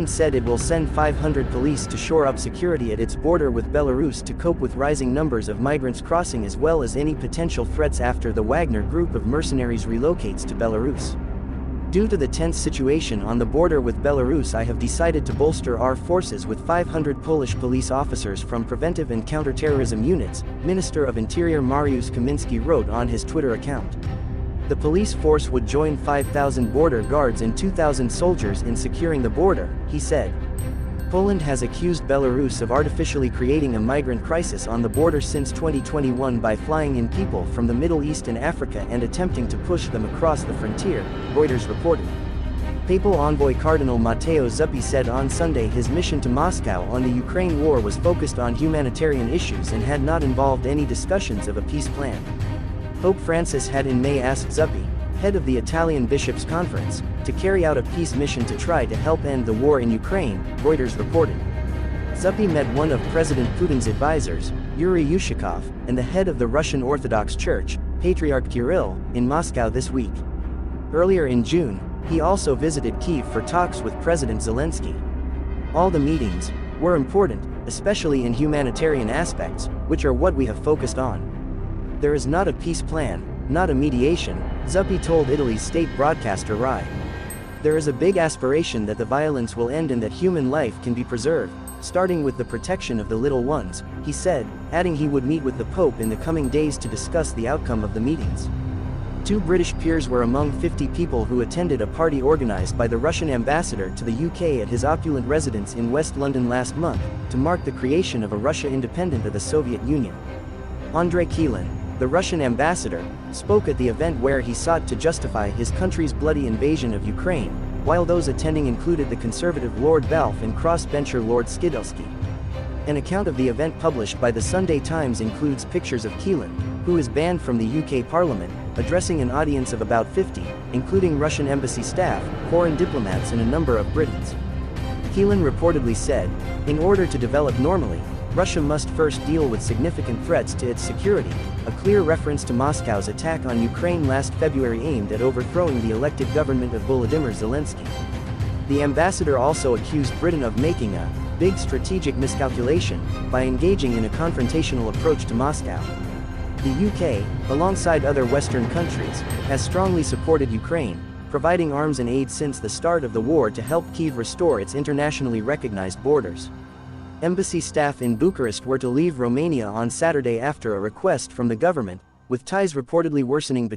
Poland said it will send 500 police to shore up security at its border with Belarus to cope with rising numbers of migrants crossing as well as any potential threats after the Wagner group of mercenaries relocates to Belarus. Due to the tense situation on the border with Belarus, I have decided to bolster our forces with 500 Polish police officers from preventive and counterterrorism units, Minister of Interior Mariusz Kaminski wrote on his Twitter account. The police force would join 5,000 border guards and 2,000 soldiers in securing the border, he said. Poland has accused Belarus of artificially creating a migrant crisis on the border since 2021 by flying in people from the Middle East and Africa and attempting to push them across the frontier, Reuters reported. Papal envoy Cardinal Matteo Zuppi said on Sunday his mission to Moscow on the Ukraine war was focused on humanitarian issues and had not involved any discussions of a peace plan. Pope Francis had in May asked Zuppi, head of the Italian Bishops' Conference, to carry out a peace mission to try to help end the war in Ukraine, Reuters reported. Zuppi met one of President Putin's advisors, Yuri Yushakov, and the head of the Russian Orthodox Church, Patriarch Kirill, in Moscow this week. Earlier in June, he also visited Kyiv for talks with President Zelensky. All the meetings were important, especially in humanitarian aspects, which are what we have focused on. There is not a peace plan, not a mediation, Zuppi told Italy's state broadcaster RAI. There is a big aspiration that the violence will end and that human life can be preserved, starting with the protection of the little ones, he said, adding he would meet with the Pope in the coming days to discuss the outcome of the meetings. 2 British peers were among 50 people who attended a party organized by the Russian ambassador to the UK at his opulent residence in West London last month, to mark the creation of a Russia independent of the Soviet Union. Andrei Kyiv, the Russian ambassador, spoke at the event where he sought to justify his country's bloody invasion of Ukraine, while those attending included the conservative Lord Balfe and crossbencher Lord Skidelsky. An account of the event published by the Sunday Times includes pictures of Kyiv, who is banned from the UK Parliament, addressing an audience of about 50, including Russian embassy staff, foreign diplomats and a number of Britons. Kyiv reportedly said, in order to develop normally, Russia must first deal with significant threats to its security, a clear reference to Moscow's attack on Ukraine last February aimed at overthrowing the elected government of Volodymyr Zelensky. The ambassador also accused Britain of making a big strategic miscalculation by engaging in a confrontational approach to Moscow. The UK, alongside other Western countries, has strongly supported Ukraine, providing arms and aid since the start of the war to help Kyiv restore its internationally recognized borders. Embassy staff in Bucharest were to leave Romania on Saturday after a request from the government, with ties reportedly worsening between